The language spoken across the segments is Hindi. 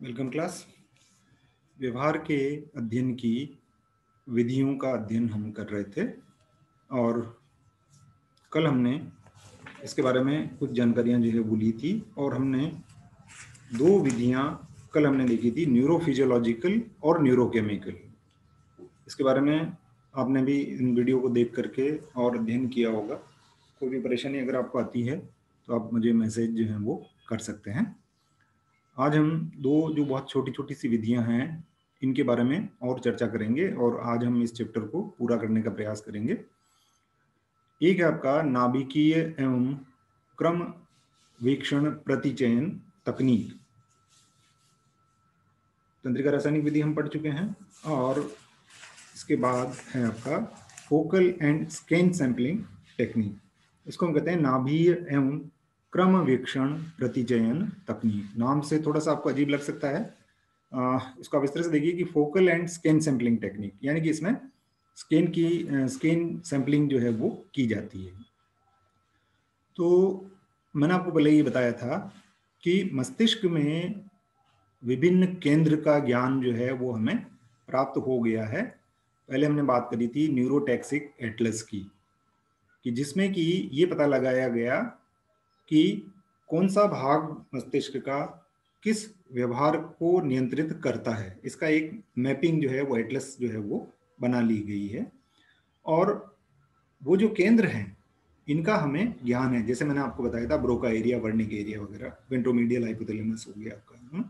Welcome class. व्यवहार के अध्ययन की विधियों का अध्ययन हम कर रहे थे और कल हमने इसके बारे में कुछ जानकारियां जो है वो ली थी और हमने दो विधियां कल हमने देखी थी, न्यूरोफिजियोलॉजिकल और न्यूरोकेमिकल। इसके बारे में आपने भी इन वीडियो को देख करके और अध्ययन किया होगा। कोई भी परेशानी अगर आपको आती है तो आप मुझे मैसेज जो है वो कर सकते हैं। आज हम दो जो बहुत छोटी छोटी सी विधियां हैं इनके बारे में और चर्चा करेंगे और आज हम इस चैप्टर को पूरा करने का प्रयास करेंगे। एक है आपका नाभिकीय एवं क्रम वीक्षण प्रतिचयन तकनीक, तंत्रिका रासायनिक विधि हम पढ़ चुके हैं। और इसके बाद है आपका focal and scan sampling technique, इसको हम कहते हैं नाभीय एवं क्रम वीक्षण प्रतिचयन तकनीक। नाम से थोड़ा सा आपको अजीब लग सकता है, इसको आप इस तरह से देखिए कि focal and scan sampling technique, यानी कि इसमें स्कैन सैंपलिंग जो है वो की जाती है। तो मैंने आपको पहले ये बताया था कि मस्तिष्क में विभिन्न केंद्र का ज्ञान जो है वो हमें प्राप्त हो गया है। पहले हमने बात करी थी न्यूरोटैक्सिक एटलस की, कि जिसमें कि ये पता लगाया गया कि कौन सा भाग मस्तिष्क का किस व्यवहार को नियंत्रित करता है। इसका एक मैपिंग जो है वो एटलस जो है वो बना ली गई है और वो जो केंद्र हैं इनका हमें ज्ञान है। जैसे मैंने आपको बताया था ब्रोका एरिया, वर्निक एरिया वगैरह, वेंट्रोमीडियल हाइपोथैलेमस हो गया आपका।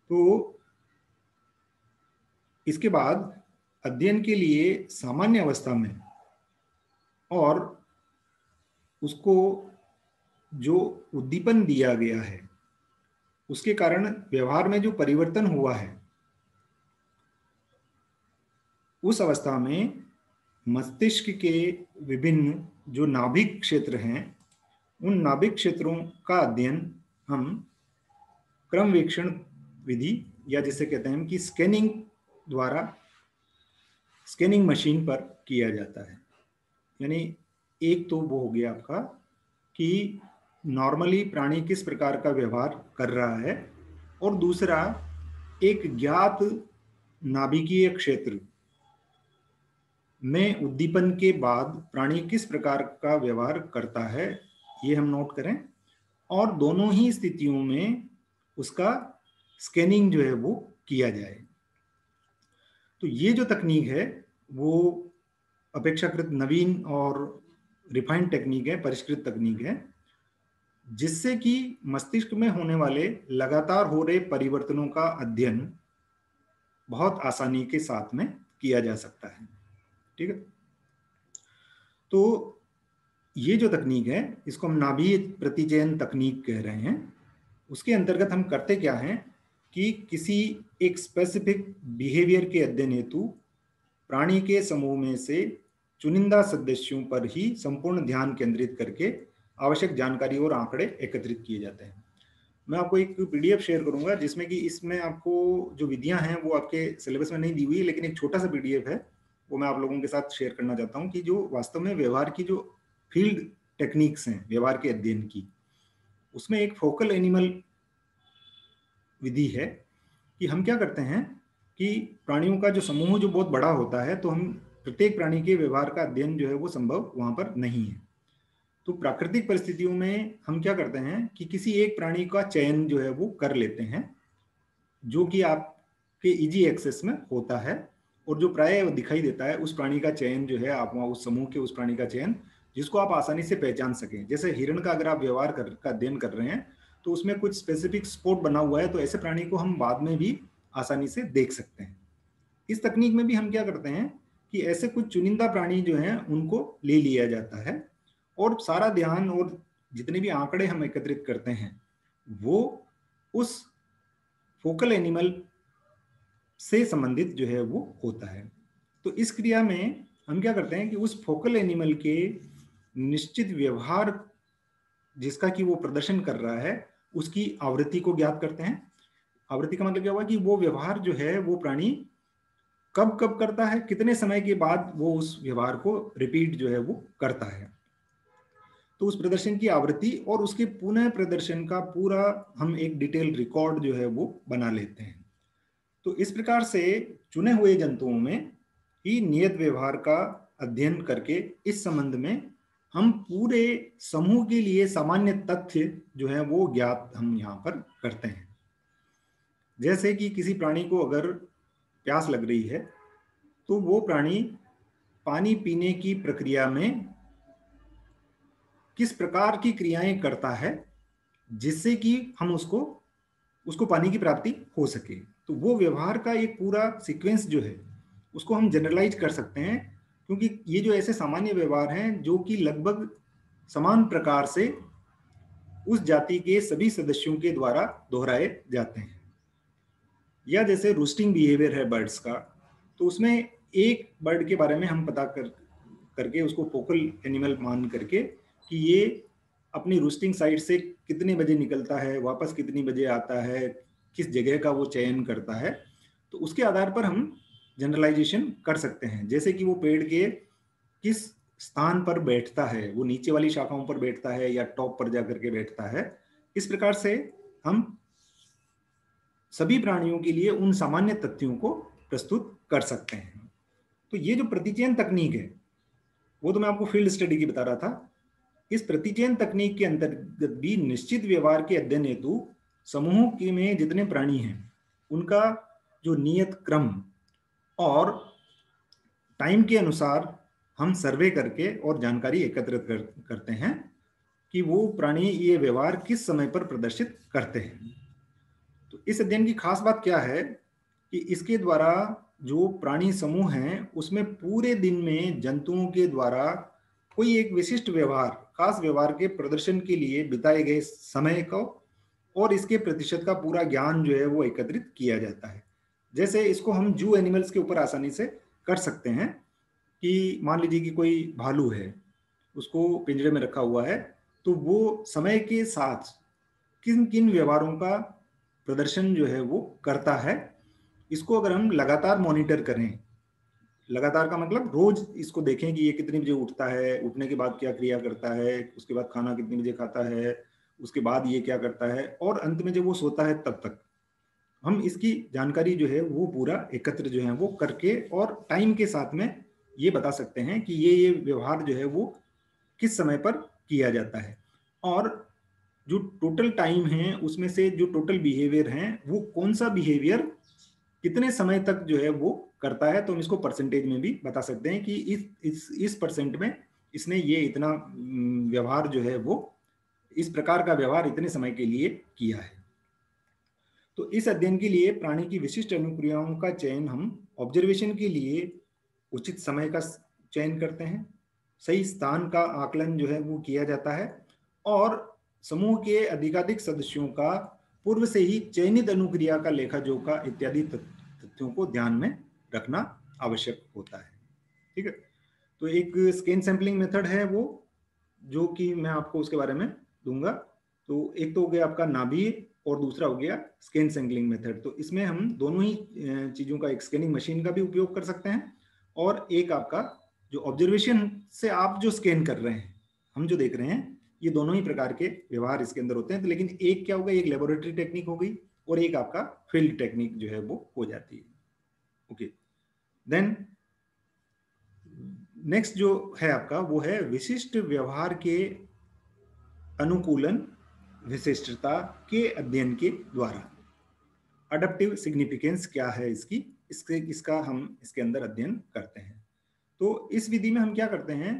तो इसके बाद अध्ययन के लिए सामान्य अवस्था में और उसको जो उद्दीपन दिया गया है उसके कारण व्यवहार में जो परिवर्तन हुआ है, उस अवस्था में मस्तिष्क के विभिन्न जो नाभिक क्षेत्र हैं उन नाभिक क्षेत्रों का अध्ययन हम क्रमवीक्षण विधि या जिसे कहते हैं कि स्कैनिंग द्वारा, स्कैनिंग मशीन पर किया जाता है। यानी एक तो वो हो गया आपका कि नॉर्मली प्राणी किस प्रकार का व्यवहार कर रहा है, और दूसरा एक ज्ञात नाभिकीय क्षेत्र में उद्दीपन के बाद प्राणी किस प्रकार का व्यवहार करता है, ये हम नोट करें। और दोनों ही स्थितियों में उसका स्कैनिंग जो है वो किया जाए। तो ये जो तकनीक है वो अपेक्षाकृत नवीन और रिफाइंड टेक्निक है, परिष्कृत तकनीक है, जिससे कि मस्तिष्क में होने वाले लगातार हो रहे परिवर्तनों का अध्ययन बहुत आसानी के साथ में किया जा सकता है। ठीक है, तो ये जो तकनीक है इसको हम नाभीय प्रतिचयन तकनीक कह रहे हैं। उसके अंतर्गत हम करते क्या हैं कि किसी एक स्पेसिफिक बिहेवियर के अध्ययन हेतु प्राणी के समूह में से चुनिंदा सदस्यों पर ही संपूर्ण ध्यान केंद्रित करके आवश्यक जानकारी और आंकड़े एकत्रित किए जाते हैं। मैं आपको एक पीडीएफ शेयर करूंगा जिसमें कि इसमें आपको जो विधियां हैं वो आपके सिलेबस में नहीं दी हुई है, लेकिन एक छोटा सा पीडीएफ है, वो मैं आप लोगों के साथ शेयर करना चाहता हूं कि जो वास्तव में व्यवहार की जो फील्ड टेक्निक्स हैं व्यवहार के अध्ययन की, उसमें एक फोकल एनिमल विधि है कि हम क्या करते हैं कि प्राणियों का जो समूह जो बहुत बड़ा होता है, तो हम प्रत्येक प्राणी के व्यवहार का अध्ययन जो है वो संभव वहां पर नहीं है। तो प्राकृतिक परिस्थितियों में हम क्या करते हैं कि किसी एक प्राणी का चयन जो है वो कर लेते हैं जो कि आपके इजी एक्सेस में होता है, और जो प्राय दिखाई देता है उस प्राणी का चयन जो है, आप वहाँ उस समूह के उस प्राणी का चयन जिसको आप आसानी से पहचान सकें। जैसे हिरण का अगर आप व्यवहार का अध्ययन कर रहे हैं तो उसमें कुछ स्पेसिफिक स्पॉट बना हुआ है, तो ऐसे प्राणी को हम बाद में भी आसानी से देख सकते हैं। इस तकनीक में भी हम क्या करते हैं कि ऐसे कुछ चुनिंदा प्राणी जो हैं उनको ले लिया जाता है और सारा ध्यान और जितने भी आंकड़े हम एकत्रित करते हैं वो उस फोकल एनिमल से संबंधित जो है वो होता है। तो इस क्रिया में हम क्या करते हैं कि उस फोकल एनिमल के निश्चित व्यवहार जिसका कि वो प्रदर्शन कर रहा है उसकी आवृत्ति को ज्ञात करते हैं। आवृत्ति का मतलब क्या हुआ कि वो व्यवहार जो है वो प्राणी कब कब करता है, कितने समय के बाद वो उस व्यवहार को रिपीट जो है वो करता है। तो उस प्रदर्शन की आवृत्ति और उसके पुनः प्रदर्शन का पूरा हम एक डिटेल रिकॉर्ड जो है वो बना लेते हैं। तो इस प्रकार से चुने हुए जंतुओं में ही नियत व्यवहार का अध्ययन करके इस संबंध में हम पूरे समूह के लिए सामान्य तथ्य जो है वो ज्ञात हम यहाँ पर करते हैं। जैसे कि किसी प्राणी को अगर प्यास लग रही है तो वो प्राणी पानी पीने की प्रक्रिया में किस प्रकार की क्रियाएं करता है जिससे कि हम उसको पानी की प्राप्ति हो सके। तो वो व्यवहार का एक पूरा सीक्वेंस जो है उसको हम जनरलाइज कर सकते हैं, क्योंकि ये जो ऐसे सामान्य व्यवहार हैं जो कि लगभग समान प्रकार से उस जाति के सभी सदस्यों के द्वारा दोहराए जाते हैं। या जैसे रूस्टिंग बिहेवियर है बर्ड्स का, तो उसमें एक बर्ड के बारे में हम पता करके उसको फोकल एनिमल मान करके कि ये अपनी रूस्टिंग साइट से कितने बजे निकलता है, वापस कितनी बजे आता है, किस जगह का वो चयन करता है, तो उसके आधार पर हम जनरलाइजेशन कर सकते हैं। जैसे कि वो पेड़ के किस स्थान पर बैठता है, वो नीचे वाली शाखाओं पर बैठता है या टॉप पर जाकर के बैठता है, इस प्रकार से हम सभी प्राणियों के लिए उन सामान्य तथ्यों को प्रस्तुत कर सकते हैं। तो ये जो प्रतिचयन तकनीक है वो तो मैं आपको फील्ड स्टडी की बता रहा था। इस प्रतिचयन तकनीक के अंतर्गत भी निश्चित व्यवहार के अध्ययन हेतु समूह के में जितने प्राणी हैं उनका जो नियत क्रम और टाइम के अनुसार हम सर्वे करके और जानकारी एकत्रित करते हैं कि वो प्राणी ये व्यवहार किस समय पर प्रदर्शित करते हैं। तो इस अध्ययन की खास बात क्या है कि इसके द्वारा जो प्राणी समूह हैं उसमें पूरे दिन में जंतुओं के द्वारा कोई एक विशिष्ट व्यवहार, खास व्यवहार के प्रदर्शन के लिए बिताए गए समय को और इसके प्रतिशत का पूरा ज्ञान जो है वो एकत्रित किया जाता है। जैसे इसको हम जू एनिमल्स के ऊपर आसानी से कर सकते हैं कि मान लीजिए कि कोई भालू है, उसको पिंजरे में रखा हुआ है, तो वो समय के साथ किन किन व्यवहारों का प्रदर्शन जो है वो करता है, इसको अगर हम लगातार मॉनिटर करें, लगातार का मतलब रोज इसको देखें कि ये कितने बजे उठता है, उठने के बाद क्या क्रिया करता है, उसके बाद खाना कितने बजे खाता है, उसके बाद ये क्या करता है, और अंत में जब वो सोता है तब तक हम इसकी जानकारी जो है वो पूरा एकत्र जो है वो करके और टाइम के साथ में ये बता सकते हैं कि ये व्यवहार जो है वो किस समय पर किया जाता है। और जो टोटल टाइम है उसमें से जो टोटल बिहेवियर है वो कौन सा बिहेवियर कितने समय तक जो है वो करता है, तो हम इसको परसेंटेज में भी बता सकते हैं कि इस परसेंट में इसने ये इतना व्यवहार जो है वो इस प्रकार का व्यवहार इतने समय के लिए किया है। तो इस अध्ययन के लिए प्राणी की विशिष्ट अनुक्रियाओं का चयन हम ऑब्जर्वेशन के लिए उचित समय का चयन करते हैं, सही स्थान का आकलन जो है वो किया जाता है, और समूह के अधिकाधिक सदस्यों का पूर्व से ही चयनित अनुक्रिया का लेखा जोखा इत्यादि तथ्यों को ध्यान में रखना आवश्यक होता है। ठीक है, तो एक स्कैन सैंपलिंग मेथड है वो, जो कि मैं आपको उसके बारे में दूंगा। तो एक तो हो गया आपका नाभि और दूसरा हो गया स्कैन सैंपलिंग मेथड। तो इसमें हम दोनों ही चीज़ों का, एक स्कैनिंग मशीन का भी उपयोग कर सकते हैं और एक आपका जो ऑब्जर्वेशन से आप जो स्कैन कर रहे हैं, हम जो देख रहे हैं, ये दोनों ही प्रकार के व्यवहार इसके अंदर होते हैं। तो लेकिन एक क्या होगा, एक लेबोरेटरी टेक्निक हो गई और एक आपका फील्ड टेक्निक जो है वो हो जाती है। ओके, देन नेक्स्ट जो है आपका वो है विशिष्ट व्यवहार के अनुकूलन विशिष्टता के अध्ययन के द्वारा। अडप्टिव सिग्निफिकेंस क्या है इसका हम इसके अंदर अध्ययन करते हैं। तो इस विधि में हम क्या करते हैं,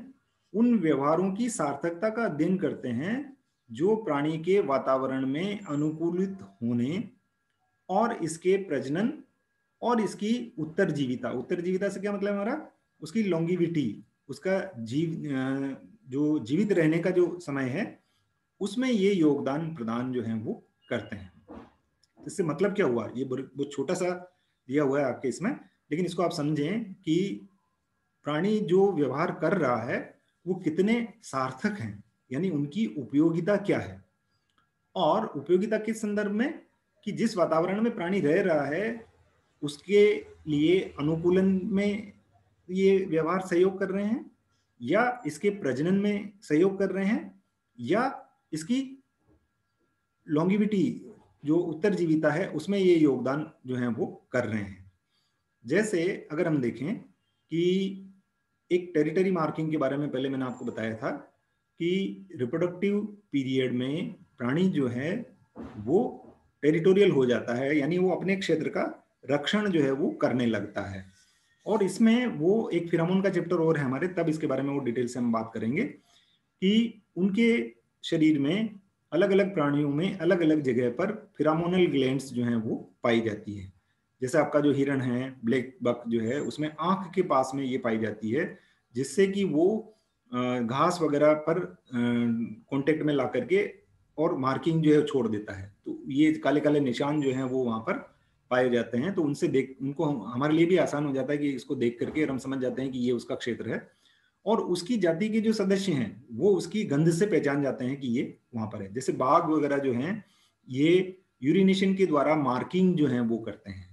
उन व्यवहारों की सार्थकता का अध्ययन करते हैं जो प्राणी के वातावरण में अनुकूलित होने और इसके प्रजनन और इसकी उत्तरजीविता से क्या मतलब हमारा, उसकी लॉन्गिविटी, उसका जो जीवित रहने का जो समय है उसमें ये योगदान प्रदान जो है वो करते हैं। इससे मतलब क्या हुआ, ये बहुत छोटा सा दिया हुआ है आपके इसमें, लेकिन इसको आप समझें कि प्राणी जो व्यवहार कर रहा है वो कितने सार्थक हैं, यानी उनकी उपयोगिता क्या है। और उपयोगिता किस संदर्भ में, कि जिस वातावरण में प्राणी रह रहा है उसके लिए अनुकूलन में ये व्यवहार सहयोग कर रहे हैं या इसके प्रजनन में सहयोग कर रहे हैं या इसकी लॉन्गिविटी जो उत्तरजीविता है उसमें ये योगदान जो है वो कर रहे हैं। जैसे अगर हम देखें कि एक टेरिटरी मार्किंग के बारे में पहले मैंने आपको बताया था कि रिप्रोडक्टिव पीरियड में प्राणी जो है वो टेरिटोरियल हो जाता है, यानी वो अपने क्षेत्र का रक्षण जो है वो करने लगता है। और इसमें वो एक फिरामोन का चैप्टर और है हमारे, तब इसके बारे में वो डिटेल से हम बात करेंगे कि उनके शरीर में अलग अलग प्राणियों में अलग अलग जगह पर फिरामोनल ग्लैंड्स जो हैं वो पाई जाती है। जैसे आपका जो हिरण है, ब्लैक बक जो है, उसमें आंख के पास में ये पाई जाती है, जिससे कि वो घास वगैरह पर कांटेक्ट में ला करके और मार्किंग जो है छोड़ देता है। तो ये काले काले निशान जो हैं वो वहां पर पाए जाते हैं। तो उनसे देख उनको हमारे लिए भी आसान हो जाता है कि इसको देख करके हम समझ जाते हैं कि ये उसका क्षेत्र है। और उसकी जाति के जो सदस्य हैं वो उसकी गंध से पहचान जाते हैं कि ये वहां पर है। जैसे बाघ वगैरह जो हैं ये यूरिनेशन के द्वारा मार्किंग जो है वो करते हैं।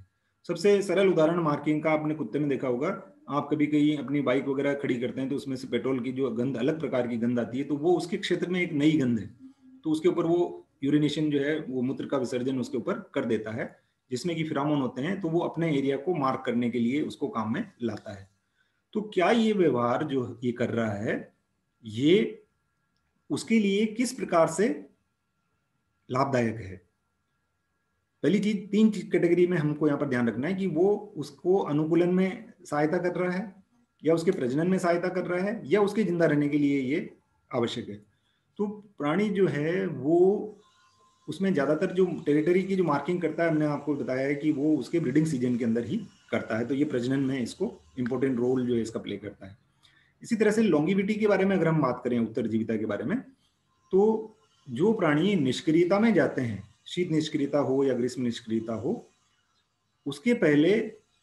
सबसे सरल उदाहरण मार्किंग का आपने कुत्ते में देखा होगा। आप कभी कहीं अपनी बाइक वगैरह खड़ी करते हैं तो उसमें से पेट्रोल की जो गंध, अलग प्रकार की गंध आती है, तो वो उसके क्षेत्र में एक नई गंध है, तो उसके ऊपर वो यूरिनेशन जो है वो मूत्र का विसर्जन उसके ऊपर कर देता है, जिसमें कि फिरामोन होते हैं। तो वो अपने एरिया को मार्क करने के लिए उसको काम में लाता है। तो क्या ये व्यवहार जो ये कर रहा है ये उसके लिए किस प्रकार से लाभदायक है? पहली चीज, तीन कैटेगरी में हमको यहाँ पर ध्यान रखना है कि वो उसको अनुकूलन में सहायता कर रहा है, या उसके प्रजनन में सहायता कर रहा है, या उसके जिंदा रहने के लिए ये आवश्यक है। तो प्राणी जो है वो उसमें ज्यादातर जो टेरिटरी की जो मार्किंग करता है, हमने आपको बताया है कि वो उसके ब्रीडिंग सीजन के अंदर ही करता है। तो ये प्रजनन में इसको इंपॉर्टेंट रोल जो है इसका प्ले करता है। इसी तरह से लॉन्गिविटी के बारे में अगर हम बात करें, उत्तरजीविता के बारे में, तो जो प्राणी निष्क्रियता में जाते हैं, शीत निष्क्रियता हो या ग्रीष्म निष्क्रियता हो, उसके पहले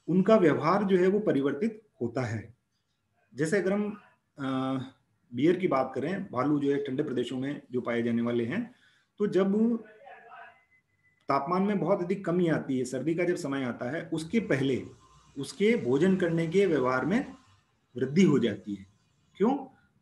उनका व्यवहार जो है वो परिवर्तित होता है। जैसे अगर हम बियर की बात करें, भालू जो है ठंडे प्रदेशों में जो पाए जाने वाले हैं, तो जब तापमान में बहुत अधिक कमी आती है, सर्दी का जब समय आता है, उसके पहले उसके भोजन करने के व्यवहार में वृद्धि हो जाती है। क्यों?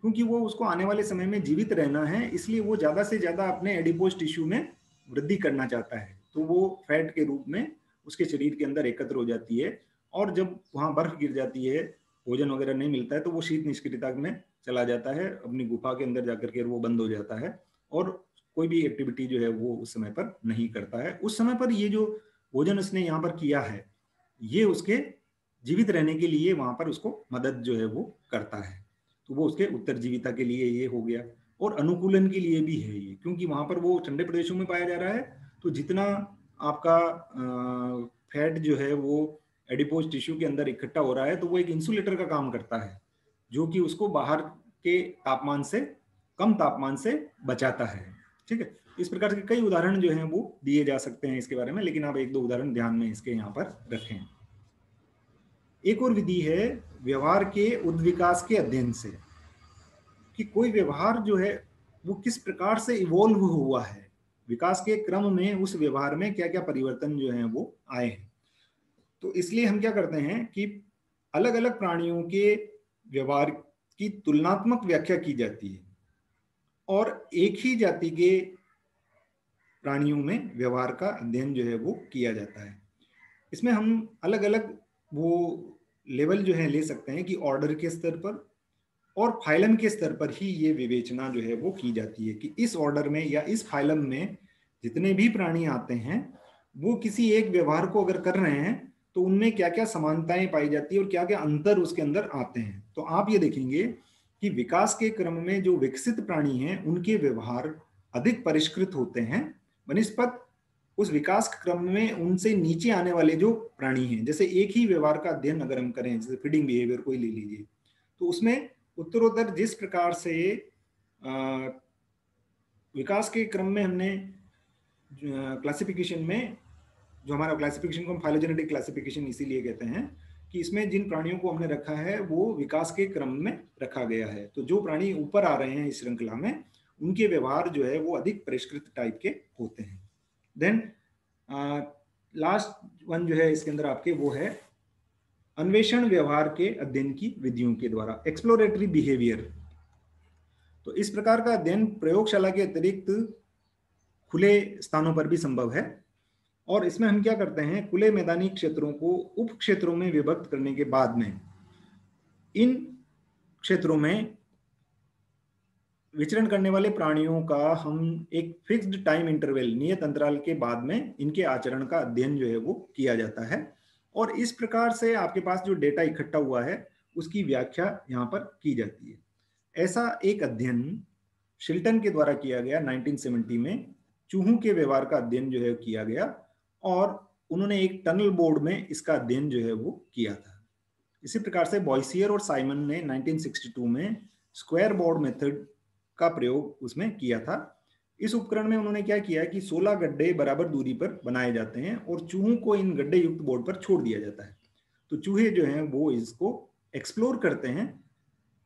क्योंकि वो उसको आने वाले समय में जीवित रहना है, इसलिए वो ज्यादा से ज्यादा अपने एडिपोज टिश्यू में वृद्धि करना चाहता है। तो वो फैट के रूप में उसके शरीर के अंदर एकत्र हो जाती है। और जब वहां बर्फ गिर जाती है, भोजन वगैरह नहीं मिलता है, तो वो शीत निष्क्रियता में चला जाता है, अपनी गुफा के अंदर जाकर के वो बंद हो जाता है और कोई भी एक्टिविटी जो है वो उस समय पर नहीं करता है। उस समय पर ये जो भोजन उसने यहाँ पर किया है, ये उसके जीवित रहने के लिए वहां पर उसको मदद जो है वो करता है। तो वो उसके उत्तरजीविता के लिए ये हो गया, और अनुकूलन के लिए भी है ये, क्योंकि वहां पर वो ठंडे प्रदेशों में पाया जा रहा है। तो जितना आपका फैट जो है वो एडिपोज टिश्यू के अंदर इकट्ठा हो रहा है, तो वो एक इंसुलेटर का काम करता है, जो कि उसको बाहर के तापमान से, कम तापमान से बचाता है। ठीक है, इस प्रकार के कई उदाहरण जो हैं वो दिए जा सकते हैं इसके बारे में, लेकिन आप एक दो उदाहरण ध्यान में इसके यहाँ पर रखें। एक और विधि है व्यवहार के उद्विकास के अध्ययन से, कि कोई व्यवहार जो है वो किस प्रकार से इवॉल्व हुआ है, विकास के क्रम में उस व्यवहार में क्या क्या परिवर्तन जो है वो आए हैं। तो इसलिए हम क्या करते हैं कि अलग अलग प्राणियों के व्यवहार की तुलनात्मक व्याख्या की जाती है, और एक ही जाति के प्राणियों में व्यवहार का अध्ययन जो है वो किया जाता है। इसमें हम अलग अलग वो लेवल जो है ले सकते हैं कि ऑर्डर के स्तर पर और फाइलम के स्तर पर ही ये विवेचना जो है वो की जाती है कि इस ऑर्डर में या इस फाइलम में जितने भी प्राणी आते हैं वो किसी एक व्यवहार को अगर कर रहे हैं तो उनमें क्या क्या समानताएं पाई जाती है और क्या क्या अंतर उसके अंदर आते हैं। तो आप ये देखेंगे कि विकास के क्रम में जो विकसित प्राणी हैं उनके व्यवहार अधिक परिष्कृत होते हैं बनिस्पत उस विकास क्रम में उनसे नीचे आने वाले जो प्राणी हैं। जैसे एक ही व्यवहार का अध्ययन अगर हम करें, जैसे फीडिंग बिहेवियर कोई ले लीजिए, तो उसमें उत्तरोत्तर जिस प्रकार से विकास के क्रम में हमने क्लासिफिकेशन में, जो हमारा क्लासिफिकेशन को हम फाइलोजेनेटिक क्लासिफिकेशन इसीलिए कहते हैं कि इसमें जिन प्राणियों को हमने रखा है वो विकास के क्रम में रखा गया है। तो जो प्राणी ऊपर आ रहे हैं इस श्रृंखला में, उनके व्यवहार जो है वो अधिक परिष्कृत टाइप के होते हैं। देन लास्ट वन जो है इसके अंदर आपके वो है अन्वेषण व्यवहार के अध्ययन की विधियों के द्वारा, एक्सप्लोरेटरी बिहेवियर। तो इस प्रकार का अध्ययन प्रयोगशाला के अतिरिक्त खुले स्थानों पर भी संभव है। और इसमें हम क्या करते हैं, खुले मैदानी क्षेत्रों को उप क्षेत्रों में विभक्त करने के बाद में इन क्षेत्रों में विचरण करने वाले प्राणियों का हम एक फिक्स्ड टाइम इंटरवल, नियत अंतराल के बाद में इनके आचरण का अध्ययन जो है वो किया जाता है। और इस प्रकार से आपके पास जो डेटा इकट्ठा हुआ है उसकी व्याख्या यहाँ पर की जाती है। ऐसा एक अध्ययन शिल्टन के द्वारा किया गया 1970 में, चूहों के व्यवहार का अध्ययन जो है किया गया, और उन्होंने एक टनल बोर्ड में इसका अध्ययन जो है वो किया था। इसी प्रकार से बॉयसियर और साइमन ने 1962 में स्क्वायर बोर्ड मेथड का प्रयोग उसमें किया था। इस उपकरण में उन्होंने क्या किया कि 16 गड्ढे बराबर दूरी पर बनाए जाते हैं और चूहों को इन गड्ढे युक्त बोर्ड पर छोड़ दिया जाता है। तो चूहे जो हैं वो इसको एक्सप्लोर करते हैं,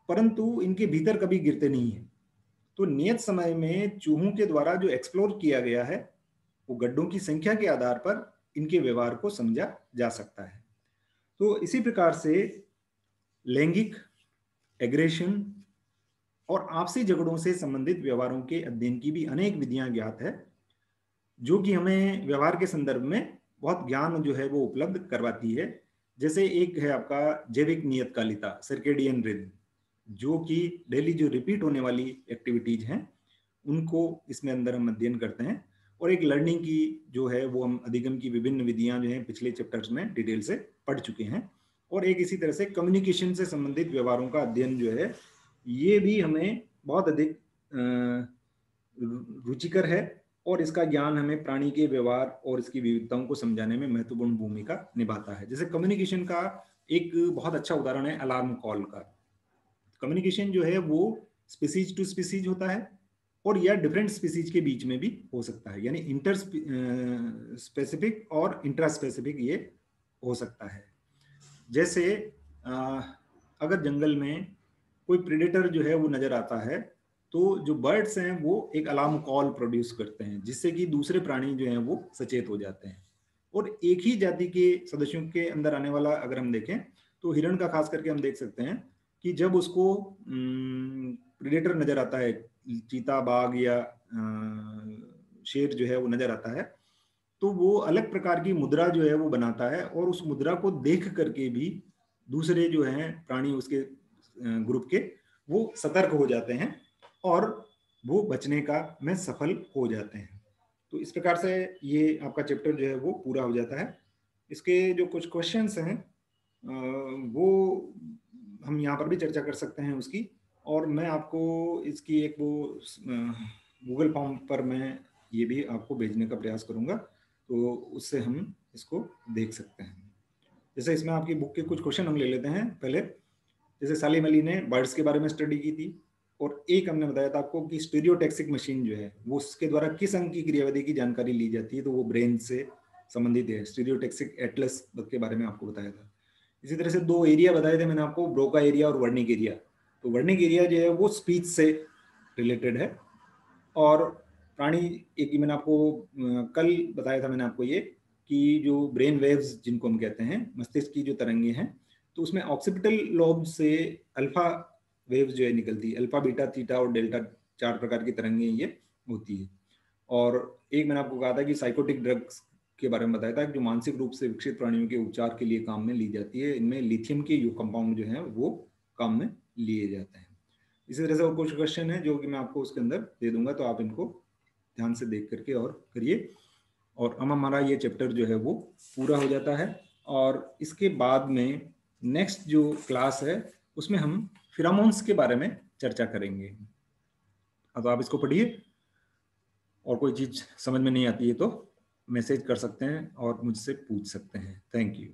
परंतु इनके भीतर कभी गिरते नहीं है। तो नियत समय में चूहों के द्वारा जो एक्सप्लोर किया गया है वो गड्ढों की संख्या के आधार पर इनके व्यवहार को समझा जा सकता है। तो इसी प्रकार से लैंगिक, एग्रेशन और आपसी झगड़ों से संबंधित व्यवहारों के अध्ययन की भी अनेक विधियां ज्ञात है, जो कि हमें व्यवहार के संदर्भ में बहुत ज्ञान जो है वो उपलब्ध करवाती है। जैसे एक है आपका जैविक नियतकालिता, सर्केडियन रिदम, जो कि डेली जो रिपीट होने वाली एक्टिविटीज हैं उनको इसमें अंदर हम अध्ययन करते हैं। और एक लर्निंग की जो है वो हम अधिगम की विभिन्न विधियां जो हैं पिछले चैप्टर्स में डिटेल से पढ़ चुके हैं। और एक इसी तरह से कम्युनिकेशन से संबंधित व्यवहारों का अध्ययन जो है ये भी हमें बहुत अधिक रुचिकर है, और इसका ज्ञान हमें प्राणी के व्यवहार और इसकी विविधताओं को समझाने में महत्वपूर्ण भूमिका निभाता है। जैसे कम्युनिकेशन का एक बहुत अच्छा उदाहरण है अलार्म कॉल का। कम्युनिकेशन जो है वो स्पीसीज टू स्पीसीज होता है और या डिफरेंट स्पीसीज के बीच में भी हो सकता है, यानी इंटर स्पेसिफिक और इंट्रा स्पेसिफिक ये हो सकता है। जैसे अगर जंगल में कोई प्रेडेटर जो है वो नजर आता है तो जो बर्ड्स हैं वो एक अलार्म कॉल प्रोड्यूस करते हैं, जिससे कि दूसरे प्राणी जो हैं वो सचेत हो जाते हैं। और एक ही जाति के सदस्यों के अंदर आने वाला अगर हम देखें तो हिरण का खास करके हम देख सकते हैं कि जब उसको प्रेडेटर नजर आता है, चीता, बाघ या शेर जो है वो नजर आता है, तो वो अलग प्रकार की मुद्रा जो है वो बनाता है और उस मुद्रा को देख करके भी दूसरे जो हैं प्राणी उसके ग्रुप के वो सतर्क हो जाते हैं और वो बचने का में सफल हो जाते हैं। तो इस प्रकार से ये आपका चैप्टर जो है वो पूरा हो जाता है। इसके जो कुछ क्वेश्चंस हैं वो हम यहाँ पर भी चर्चा कर सकते हैं उसकी, और मैं आपको इसकी एक वो गूगल फॉर्म पर मैं ये भी आपको भेजने का प्रयास करूँगा, तो उससे हम इसको देख सकते हैं। जैसे इसमें आपकी बुक के कुछ क्वेश्चन हम ले लेते हैं पहले। जैसे सालिम अली ने बर्ड्स के बारे में स्टडी की थी, और एक हमने बताया था आपको कि स्टीरियोटैक्सिक मशीन जो है वो उसके द्वारा किस अंग की क्रियाविधि की जानकारी ली जाती है, तो वो ब्रेन से संबंधित है। स्टीरियोटैक्सिक एटलस के बारे में आपको बताया था। इसी तरह से दो एरिया बताए थे मैंने आपको, ब्रोका एरिया और वर्निक एरिया। तो वर्निक एरिया जो है वो स्पीच से रिलेटेड है, और प्राणी एक मैंने आपको कल बताया था मैंने आपको ये कि जो ब्रेन वेव्स जिनको हम कहते हैं, मस्तिष्क की जो तरंगे हैं, तो उसमें ऑक्सीपिटल लोब से अल्फा वेव्स जो है निकलती है, अल्फा, बीटा, थीटा और डेल्टा, 4 प्रकार की तरंगे ये होती है। और एक मैंने आपको कहा था कि साइकोटिक ड्रग्स के बारे में बताया था जो मानसिक रूप से विकसित प्राणियों के उपचार के लिए काम में ली जाती है। इनमें लिथियम के जो कंपाउंड जो है वो काम में लिए जाते हैं। इसी तरह से और कुछ क्वेश्चन है जो कि मैं आपको उसके अंदर दे दूंगा, तो आप इनको ध्यान से देख करके और करिए। और अब हमारा ये चैप्टर जो है वो पूरा हो जाता है, और इसके बाद में नेक्स्ट जो क्लास है उसमें हम फिरामोन्स के बारे में चर्चा करेंगे। अब आप इसको पढ़िए, और कोई चीज़ समझ में नहीं आती है तो मैसेज कर सकते हैं और मुझसे पूछ सकते हैं। Thank you.